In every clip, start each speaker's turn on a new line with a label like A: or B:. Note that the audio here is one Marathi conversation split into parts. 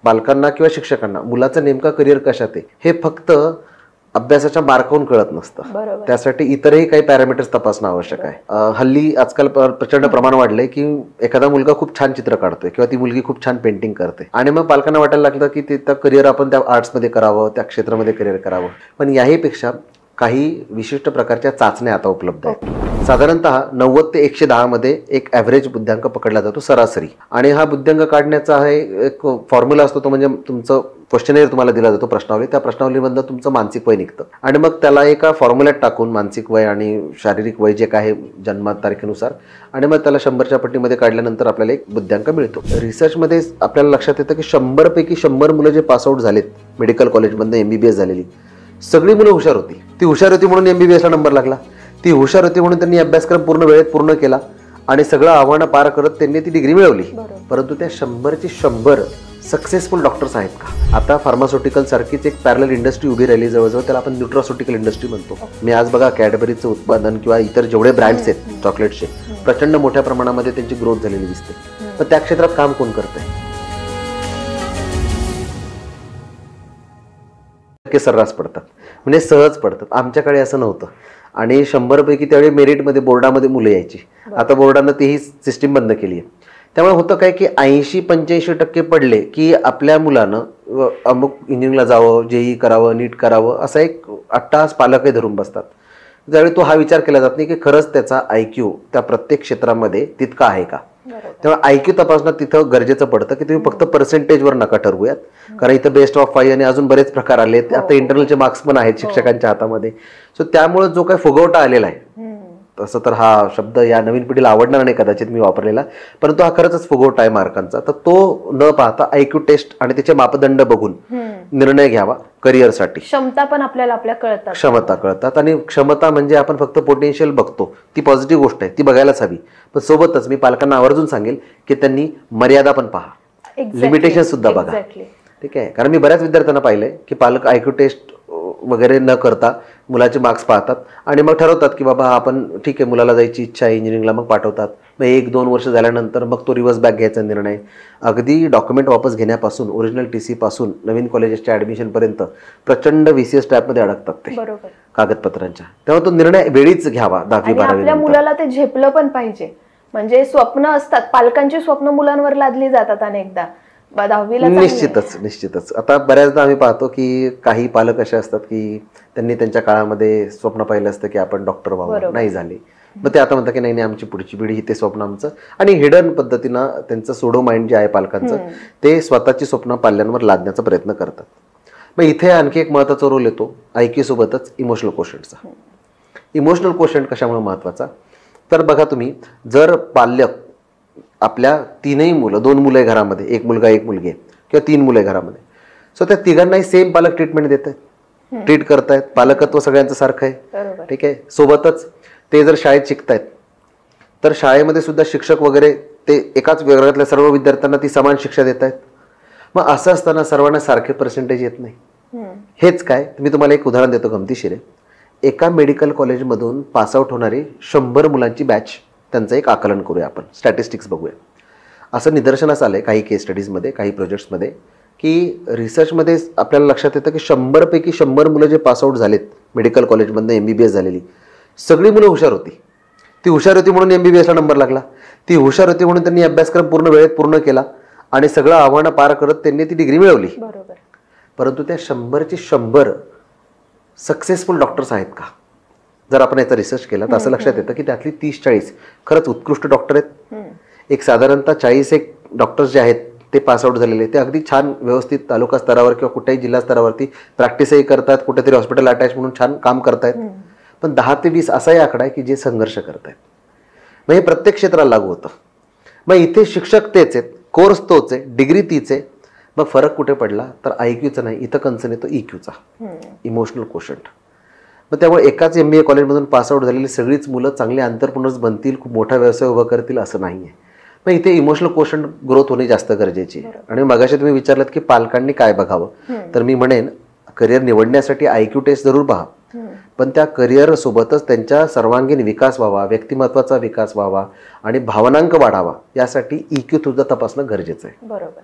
A: पालकांना किंवा शिक्षकांना मुलाचं नेमका करिअर कशात आहे हे फक्त अभ्यासाच्या मार्कावरून कळत नसतं. त्यासाठी इतरही काही पॅरामीटर्स तपासणं आवश्यक आहे. हल्ली आजकाल प्रचंड प्रमाण वाढलंय की एखादा मुलगा खूप छान चित्र काढतोय किंवा ती मुलगी खूप छान पेंटिंग करते आणि मग पालकांना वाटायला लागलं की ते करिअर आपण त्या आर्ट्समध्ये करावं, त्या क्षेत्रामध्ये करिअर करावं. पण याहीपेक्षा काही विशिष्ट प्रकारच्या चाचण्या आता उपलब्ध आहेत. साधारणतः 90 ते 110 मध्ये एक ॲव्हरेज बुद्ध्यांक पकडला जातो, सरासरी. आणि हा बुद्ध्यांक काढण्याचा हा एक फॉर्म्युला असतो. तो म्हणजे तुमचं क्वेश्चनेअर तुम्हाला दिला जातो, प्रश्नावली. त्या प्रश्नावलीमधनं तुमचं मानसिक वय निघतं आणि मग त्याला एका फॉर्म्युल्यात टाकून मानसिक वय आणि शारीरिक वय जे काय जन्म तारखेनुसार आणि मग त्याला 100च्या पट्टीमध्ये काढल्यानंतर आपल्याला एक बुद्ध्यांक मिळतो. रिसर्चमध्ये आपल्याला लक्षात येतं की 100 पैकी 100 मुलं जे पासआउट झालेत मेडिकल कॉलेजमधनं MBBS झालेली, सगळी मुलं हुशार होती. ती हुशार होती म्हणून MBBSला नंबर लागला. ती हुशार होती म्हणून त्यांनी अभ्यासक्रम वेळेत पूर्ण केला आणि सगळं आव्हानं पार करत त्यांनी ती डिग्री मिळवली. परंतु त्या 100ची 100 सक्सेसफुल डॉक्टर्स आहेत का? आता फार्मास्युटिकल सारखीच एक पॅरलल इंडस्ट्री उभी राहिली जवळजवळ, त्याला आपण न्यूट्रास्युटिकल इंडस्ट्री म्हणतो. मी आज बघा कॅडबरीचं उत्पादन किंवा इतर जेवढे ब्रँड्स आहेत चॉकलेटचे, प्रचंड मोठ्या प्रमाणामध्ये त्यांची ग्रोथ झालेली दिसते. पण त्या क्षेत्रात काम कोण करतंय? सर्रास पडतात, म्हणजे सहज पडतात. आमच्याकडे असं नव्हतं आणि 100 पैकी त्यावेळी मेरिटमध्ये बोर्डामध्ये मुलं यायची. आता बोर्डानं तीही सिस्टीम बंद केली आहे. त्यामुळे होतं काय की 80-85% पडले की आपल्या मुलानं अमुक इंजिनिअरिंगला जावं, JEE करावं, नीट करावं असा एक अट्टाहास पालकही धरून बसतात. त्यावेळी तो हा विचार केला जात नाही की खरंच त्याचा IQ त्या प्रत्येक क्षेत्रामध्ये तितका आहे का. त्यामुळे IQ तपासणं तिथं गरजेचं पडतं की तुम्ही फक्त पर्सेंटेजवर नका ठरवूयात, कारण इथं बेस्ट ऑफ 5 आणि अजून बरेच प्रकार आले. आता इंटरनलचे मार्क्स पण आहेत शिक्षकांच्या हातामध्ये. सो त्यामुळे जो काही फुगवटा आलेला आहे, तसं तर हा शब्द या नवीन पिढीला आवडणार नाही कदाचित मी वापरलेला, परंतु हा खरंच फुगवटा आहे मार्कांचा. तर तो न पाहता IQ टेस्ट आणि त्याचे मापदंड बघून निर्णय घ्यावा करिअरसाठी.
B: क्षमता पण आपल्याला कळतात,
A: क्षमता कळतात. आणि क्षमता म्हणजे आपण फक्त पोटेन्शियल बघतो, ती पॉझिटिव्ह गोष्ट आहे, ती बघायलाच हवी. पण सोबतच मी पालकांना आवर्जून सांगेल की त्यांनी मर्यादा पण पहा, लिमिटेशन सुद्धा बघा. ठीक आहे, कारण मी बऱ्याच विद्यार्थ्यांना पाहिलंय की पालक IQ टेस्ट वगैरे न करता मुलाचे मार्क्स पाहतात आणि मग ठरवतात की बाबा आपण ठीक आहे, मुलाला जायची इच्छा आहे इंजिनिअरिंगला, मग पाठवतात. मग 1-2 वर्ष झाल्यानंतर मग तो रिव्हर्स बॅक घ्यायचा निर्णय, अगदी डॉक्युमेंट वापस घेण्यापासून, ओरिजिनल TC पासून नवीन कॉलेजेसच्या ॲडमिशनपर्यंत प्रचंड VCS ट्रॅपमध्ये अडकतात ते कागदपत्रांच्या. तेव्हा तो निर्णय वेळीच घ्यावा. 10वी-12वी
B: आपल्या मुलाला ते झेपलं पण पाहिजे. म्हणजे स्वप्न असतात, पालकांची स्वप्न मुलांवर लादली जातात अनेकदा. 10वीला
A: निश्चितच. आता बऱ्याचदा आम्ही पाहतो की काही पालक असे असतात की त्यांनी त्यांच्या काळामध्ये स्वप्न पाहिलं असतं की आपण डॉक्टर व्हावं, नाही झाले. मग ते आता म्हणतात की नाही आमची पुढची पिढी ही ते स्वप्न आमचं, आणि हिडन पद्धतीनं त्यांचं सोडो माइंड जे आहे पालकांचं, ते स्वतःची स्वप्न पाल्यांवर लादण्याचा प्रयत्न करतात. मग इथे आणखी एक महत्त्वाचा रोल येतो IQ सोबतच इमोशनल कोशंटचा. इमोशनल कोशंट कशामुळे महत्त्वाचा? तर बघा तुम्ही, जर पालक आपल्या 3ही मुलं, 2 मुलं आहे घरामध्ये, 1 मुलगा 1 मुलगी आहे किंवा 3 मुलं आहे घरामध्ये, सो त्या तिघांनाही सेम पालक ट्रीटमेंट देत आहेत, ट्रीट करतायत. पालकत्व सगळ्यांचं सारखं आहे. ठीक आहे. सोबतच ते जर शाळेत शिकतायत तर शाळेमध्ये सुद्धा शिक्षक वगैरे ते एकाच वर्गातल्या सर्व विद्यार्थ्यांना ती समान शिक्षा देत आहेत. मग असं असताना सर्वांना सारखे पर्सेंटेज येत नाही. हेच काय, मी तुम्हाला एक उदाहरण देतो गमतीशीर आहे. एका मेडिकल कॉलेजमधून पासआउट होणारी 100 मुलांची बॅच, त्यांचं एक आकलन करूया आपण, स्टॅटिस्टिक्स बघूया. असं निदर्शनास आलंय काही केस स्टडीजमध्ये, काही प्रोजेक्ट्समध्ये, की रिसर्चमध्ये आपल्याला लक्षात येतं की 100 पैकी 100 मुलं जे पासआउट झालेत मेडिकल कॉलेजमधनं MBBS झालेली, सगळी मुलं हुशार होती. ती हुशार होती म्हणून MBBSला नंबर लागला. ती हुशार होती म्हणून त्यांनी अभ्यासक्रम वेळेत पूर्ण केला आणि सगळं आव्हानं पार करत त्यांनी ती डिग्री मिळवली. परंतु त्या 100ची 100 सक्सेसफुल डॉक्टर्स आहेत का? जर आपण याचा रिसर्च केला तर असं लक्षात येतं की त्यातली 30-40 खरंच उत्कृष्ट डॉक्टर आहेत. एक साधारणतः 40 डॉक्टर्स जे आहेत ते पासआउट झालेले, ते अगदी छान व्यवस्थित तालुका स्तरावर किंवा कुठेही जिल्हा स्तरावरती प्रॅक्टिसही करतात, कुठेतरी हॉस्पिटल अटॅच म्हणून छान काम करतायत. पण 10 ते 20 असाही आकडा आहे की जे संघर्ष करतायत. मग हे प्रत्येक क्षेत्राला लागू होतं. मग इथे शिक्षक तेच आहेत, कोर्स तोच आहे, डिग्री तीच आहे. मग फरक कुठे पडला तर IQचा नाही, इथं कन्सर्न येतो EQचा, इमोशनल कोशंट. मग त्यामुळे एकाच MBA कॉलेजमधून पासआउट झालेली सगळीच मुलं चांगली आंतरप्रेन्योर्स बनतील, खूप मोठा व्यवसाय उभा करतील असं नाही आहे. मग इथे इमोशनल कोशंट ग्रोथ होणे जास्त गरजेची आहे. आणि मगाशी तुम्ही विचारलं की पालकांनी काय बघावं, तर मी म्हणेन करिअर निवडण्यासाठी IQ टेस्ट जरूर पहा, पण त्या करिअर सोबतच त्यांच्या सर्वांगीण विकास व्हावा, व्यक्तिमत्वाचा विकास व्हावा आणि भावनांक वाढावा, यासाठी EQ सुद्धा तपासणं गरजेचं आहे.
B: बरोबर.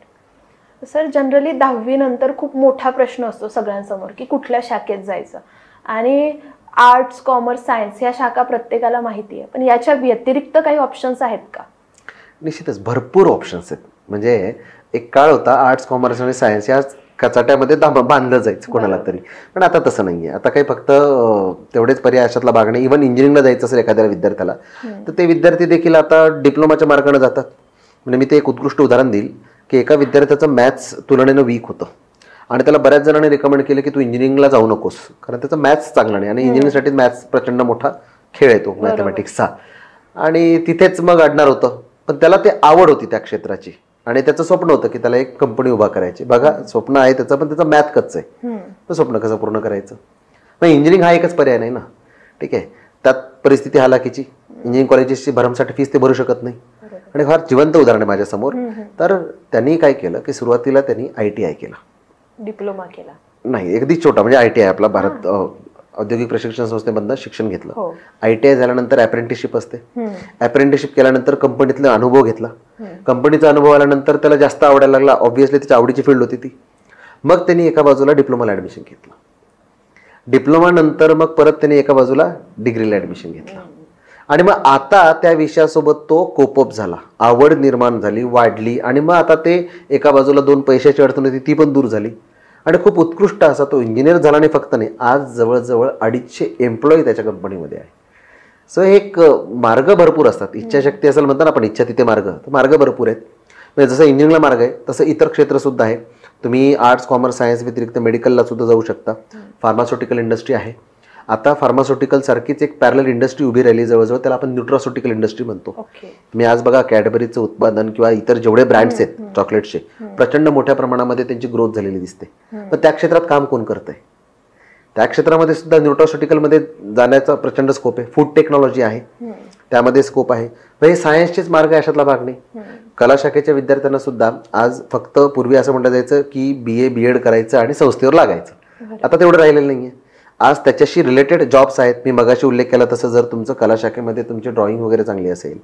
B: सर जनरली 10वी नंतर खूप मोठा प्रश्न असतो सगळ्यांसमोर की कुठल्या शाखेत जायचं, आणि आर्ट्स, कॉमर्स, सायन्स ह्या शाखा प्रत्येकाला माहिती आहे, पण याच्या व्यतिरिक्त काही ऑप्शन्स आहेत का?
A: निश्चितच भरपूर ऑप्शन्स आहेत. म्हणजे एक काळ होता आर्ट्स, कॉमर्स आणि सायन्स या कचाट्यामध्ये बांधलं जायचं कोणाला तरी, पण आता तसं नाहीये. आता काही फक्त तेवढेच पर्याय अशातला भाग नाही. इव्हन इंजिनिअरिंगला जायचं असेल एखाद्या विद्यार्थ्याला तर ते विद्यार्थी देखील आता डिप्लोमाच्या मार्गाने जातात. म्हणजे मी ते एक उत्कृष्ट उदाहरण देईल की एका विद्यार्थ्याचं मॅथ्स तुलनेनं वीक होतं आणि त्याला बऱ्याच जणांनी रिकमेंड केलं की तू इंजिनिअरिंगला जाऊ नकोस, कारण त्याचं मॅथ्स चांगला नाही आणि इंजिनिअरिंगसाठी मॅथ्स प्रचंड मोठा खेळ येतो मॅथमॅटिक्सचा, आणि तिथेच मग अडणार होतं. पण त्याला ते आवड होती त्या क्षेत्राची आणि त्याचं स्वप्न होतं की त्याला एक कंपनी उभा करायची. बघा, स्वप्न आहे त्याचं, पण त्याचं मॅथ कच्चं आहे, तर स्वप्न कसं पूर्ण करायचं? मग इंजिनिअरिंग हा एकच पर्याय नाही ना. ठीक आहे, त्यात परिस्थिती हालाकीची, इंजिनिअरिंग कॉलेजेसची भरमसाठी फीस ते भरू शकत नाही. आणि फार जिवंत उदाहरण आहे माझ्यासमोर. तर त्यांनी काय केलं की सुरुवातीला त्यांनी ITI केला,
B: डिप्लोमा केला
A: नाही, अगदी छोटा, म्हणजे ITI आपला भारत औद्योगिक प्रशिक्षण संस्थेमधनं शिक्षण घेतलं. ITI झाल्यानंतर अप्रेंटिसशिप असते, अप्रेंटिसशिप केल्यानंतर कंपनीतला अनुभव घेतला, कंपनीचा अनुभव आल्यानंतर त्याला जास्त आवडायला लागला, ऑब्व्हियसली त्याची आवडीची फील्ड होती ती. मग त्यांनी एका बाजूला डिप्लोमाला ॲडमिशन घेतलं, डिप्लोमा नंतर मग परत त्यांनी एका बाजूला डिग्रीला ॲडमिशन घेतलं, आणि मग आता त्या विषयासोबत तो कोपअप झाला, आवड निर्माण झाली, वाढली, आणि मग आता ते एका बाजूला 2 पैशाची अडचण होती ती पण दूर झाली आणि खूप उत्कृष्ट असा तो इंजिनियर झाला. नाही फक्त नाही, आज जवळजवळ 250 एम्प्लॉई त्याच्या कंपनीमध्ये आहे. सो एक मार्ग भरपूर असतात. इच्छाशक्ती असेल म्हणतात आपण, इच्छा तिथे मार्ग भरपूर आहेत. म्हणजे जसं इंजिनिअरिंगला मार्ग आहे तसं इतर क्षेत्रसुद्धा आहे. तुम्ही आर्ट्स, कॉमर्स, सायन्स व्यतिरिक्त मेडिकलला सुद्धा जाऊ शकता. फार्मास्युटिकल इंडस्ट्री आहे. आता फार्मास्युटिकल सारखीच एक पॅरलल इंडस्ट्री उभी राहिली जवळजवळ, त्याला आपण न्यूट्रास्युटिकल इंडस्ट्री म्हणतो. मी आज बघा कॅडबरीचं उत्पादन किंवा इतर जेवढे ब्रँड्स आहेत चॉकलेटचे, प्रचंड मोठ्या प्रमाणामध्ये त्यांची ग्रोथ झालेली दिसते. पण त्या क्षेत्रात काम कोण करतंय? त्या क्षेत्रामध्ये सुद्धा न्यूट्रास्युटिकलमध्ये जाण्याचा प्रचंड स्कोप आहे. फूड टेक्नॉलॉजी आहे, त्यामध्ये स्कोप आहे. हे सायन्सचेच मार्ग आहे, अशातला भाग नाही. कला शाखेच्या विद्यार्थ्यांना सुद्धा आज फक्त पूर्वी असं म्हटलं जायचं की BA BEd करायचं आणि संस्थेवर लागायचं, आता तेवढं राहिलेलं नाहीये. आज त्याच्याशी रिलेटेड जॉब्स आहेत. मी मगाशी उल्लेख केला तसं जर तुमचं कला शाखेमध्ये तुमची ड्रॉइंग वगैरे चांगली असेल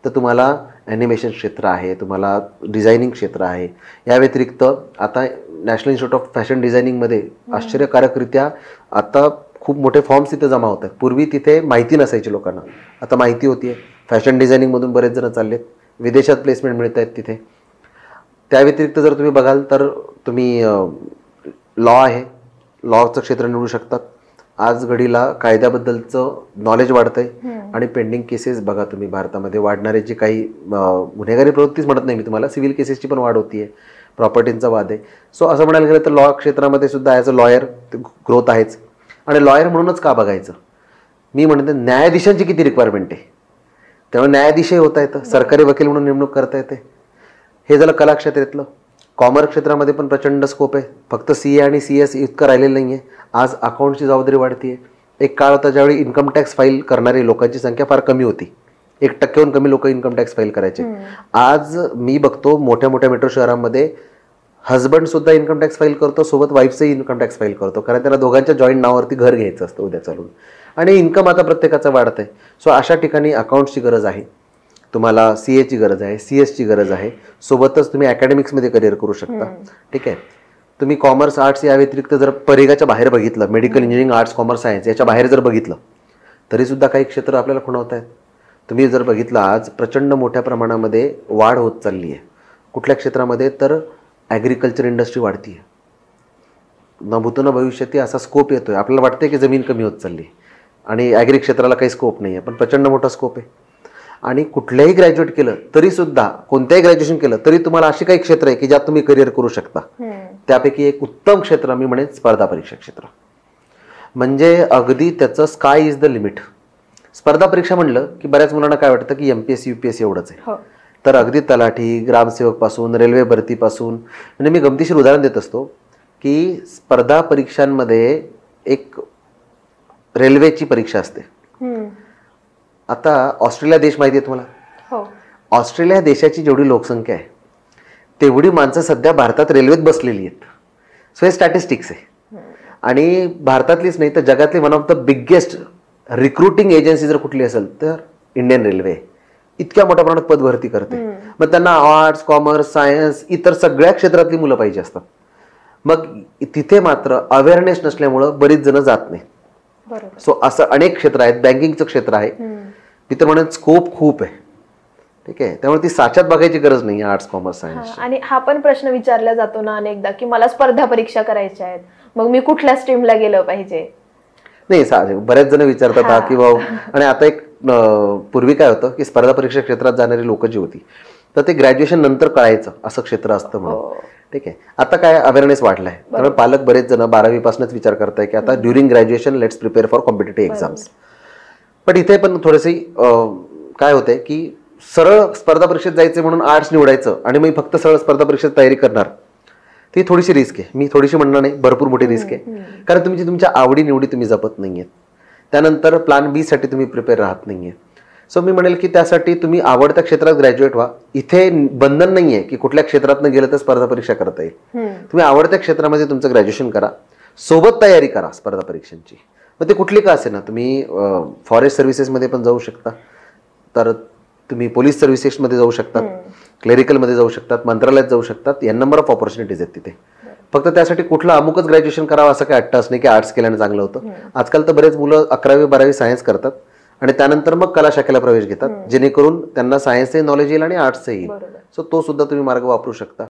A: तर तुम्हाला ॲनिमेशन क्षेत्र आहे, तुम्हाला डिझायनिंग क्षेत्र आहे. या व्यतिरिक्त आता नॅशनल इन्स्टिट्यूट ऑफ फॅशन डिझायनिंगमध्ये आश्चर्यकारकरित्या आता खूप मोठे फॉर्म्स तिथे जमा होत आहेत. पूर्वी तिथे माहिती नसायची लोकांना, आता माहिती होती आहे. फॅशन डिझायनिंगमधून बरेच जण चाललेत, विदेशात प्लेसमेंट मिळत आहेत तिथे. त्या व्यतिरिक्त जर तुम्ही बघाल तर तुम्ही लॉ आहे, लॉचं क्षेत्र निवडू शकतात. आज घडीला कायद्याबद्दलचं नॉलेज वाढतंय आणि पेंडिंग केसेस बघा तुम्ही भारतामध्ये वाढणारे जे काही गुन्हेगारी प्रवृत्तीच म्हणत नाही मी तुम्हाला, सिव्हिल केसेसची पण वाढ होतीये, प्रॉपर्टींचा वाद आहे. सो असं म्हणायला गेलं तर लॉ क्षेत्रामध्ये सुद्धा ॲज अ लॉयर ग्रोथ आहेच. आणि लॉयर म्हणूनच का बघायचं, मी म्हणते न्यायाधीशांची किती रिक्वायरमेंट आहे, त्यामुळे न्यायाधीशही होता येतं, सरकारी वकील म्हणून नेमणूक करता येते. हे झालं कला क्षेत्रातलं. कॉमर्स क्षेत्रामध्ये पण प्रचंड स्कोप आहे. फक्त CA आणि CS इतकं राहिलेलं नाही आहे. आज अकाउंटची जबाबदारी वाढते. एक काळ होता ज्यावेळी इन्कम टॅक्स फाईल करणारी लोकांची संख्या फार कमी होती, 1% कमी लोक इन्कम टॅक्स फाईल करायचे. आज मी बघतो मोठ्या मोठ्या मेट्रो शहरांमध्ये हजबंड सुद्धा इन्कम टॅक्स फाईल करतो, सोबत वाईफचंही इन्कम टॅक्स फाईल करतो, कारण त्याला दोघांच्या जॉईंट नावावरती घर घ्यायचं असतं उद्या चालून, आणि इन्कम आता प्रत्येकाचं वाढत आहे. सो अशा ठिकाणी अकाउंट्सची गरज आहे, तुम्हाला CA ची गरज आहे, CS ची गरज आहे, सोबतच तुम्ही अकॅडमिक्समध्ये करिअर करू शकता. ठीक आहे, तुम्ही कॉमर्स, आर्ट्स या व्यतिरिक्त जर परिघाच्या बाहेर बघितलं, medical, engineering, arts, commerce, science याच्या बाहेर जर बघितलं तरीसुद्धा काही क्षेत्र आपल्याला खुणवत आहेत. तुम्ही जर बघितलं आज प्रचंड मोठ्या प्रमाणामध्ये वाढ होत चालली आहे. कुठल्या क्षेत्रामध्ये तर ॲग्रिकल्चर इंडस्ट्री वाढती आहे, न भूतो न भविष्यती असा स्कोप येतोय. आपल्याला वाटतंय की जमीन कमी होत चालली आणि ॲग्री क्षेत्राला काही स्कोप नाही आहे, पण प्रचंड मोठा स्कोप आहे. आणि कुठल्याही ग्रॅज्युएट केलं तरीसुद्धा, कोणत्याही ग्रॅज्युएशन केलं तरी तुम्हाला अशी काही क्षेत्र आहे की ज्यात तुम्ही करिअर करू शकता. त्यापैकी एक उत्तम क्षेत्र मी म्हणेन स्पर्धा परीक्षा क्षेत्र. म्हणजे अगदी त्याचं स्काय इज द लिमिट. स्पर्धा परीक्षा म्हणलं की बऱ्याच मुलांना काय वाटतं की MPSC UPSC एवढंच आहे, तर अगदी तलाठी, ग्रामसेवक पासून, रेल्वे भरतीपासून, म्हणजे मी गमतीशीर उदाहरण देत असतो की स्पर्धा परीक्षांमध्ये एक रेल्वेची परीक्षा असते. आता ऑस्ट्रेलिया देश माहिती आहे तुम्हाला? ऑस्ट्रेलिया देशाची जेवढी लोकसंख्या आहे तेवढी माणसं सध्या भारतात रेल्वेत बसलेली आहेत. सो हे स्टॅटिस्टिक्स आहे. आणि भारतातलीच नाही तर जगातली one of the biggest recruiting agency जर कुठली असेल तर इंडियन रेल्वे इतक्या मोठ्या प्रमाणात पदभरती करते. मग त्यांना आर्ट्स, कॉमर्स, सायन्स, इतर सगळ्या क्षेत्रातली मुलं पाहिजे असतात. मग तिथे मात्र अवेअरनेस नसल्यामुळं बरीच जण जात नाही. सो असं अनेक क्षेत्र आहेत. बँकिंगचं क्षेत्र आहे, मी तर म्हणेन स्कोप खूप आहे. ठीक आहे, त्यामुळे ती साच्यात बघायची गरज नाही आर्ट्स, कॉमर्स, सायन्स.
B: आणि हा पण प्रश्न विचारला जातो ना अनेकदा की मला स्पर्धा परीक्षा करायच्या आहेत, मग मी कुठल्या स्ट्रीमला गेलं पाहिजे.
A: नाही, बरेच जण विचारतात की बाबा. आणि आता एक पूर्वी काय होतं की स्पर्धा परीक्षा क्षेत्रात जाणारी लोक जी होती तर ते ग्रॅज्युएशन नंतर कळायचं असं क्षेत्र असतं म्हणून. ठीक आहे, आता काय अवेअरनेस वाढलाय, त्यामुळे पालक बरेच जण 12वी पासूनच विचार करताय की आता during graduation let's prepare for competitive exams. पण इथे पण थोडीशी काय होते की सरळ स्पर्धा परीक्षेत जायचं म्हणून आर्ट्स निवडायचं आणि मग फक्त सरळ स्पर्धा परीक्षेत तयारी करणार, ती थोडीशी रिस्क आहे. मी थोडीशी म्हणणार नाही, भरपूर मोठी रिस्क आहे. कारण तुमच्या आवडी निवडी तुम्ही जपत नाहीये. त्यानंतर प्लॅन बी साठी तुम्ही प्रिपेअर राहत नाहीये. सो मी म्हणेल की त्यासाठी तुम्ही आवडत्या क्षेत्रात ग्रॅज्युएट व्हा. इथे बंधन नाहीये की कुठल्या क्षेत्रातनं गेलं तर स्पर्धा परीक्षा करता येईल. तुम्ही आवडत्या क्षेत्रामध्ये तुमचं ग्रॅज्युएशन करा, सोबत तयारी करा स्पर्धा परीक्षांची. मग ते कुठली का असे ना, तुम्ही फॉरेस्ट सर्व्हिसेसमध्ये पण जाऊ शकता, तर तुम्ही पोलीस सर्व्हिसेसमध्ये जाऊ शकतात, क्लेरिकलमध्ये जाऊ शकतात, मंत्रालयात जाऊ शकतात. या नंबर ऑफ ऑपॉर्च्युनिटीज आहेत तिथे. फक्त त्यासाठी कुठलं अमुकच ग्रॅज्युएशन करावं असं काही अट्टास नाही की आर्ट्स केल्याने चांगलं होतं. आजकाल तर बरेच मुलं 11वी 12वी सायन्स करतात आणि त्यानंतर मग कला शाखेला प्रवेश घेतात, जेणेकरून त्यांना सायन्सचंही नॉलेज येईल आणि आर्ट्सचं येईल. सो तो सुद्धा तुम्ही मार्ग वापरू शकता.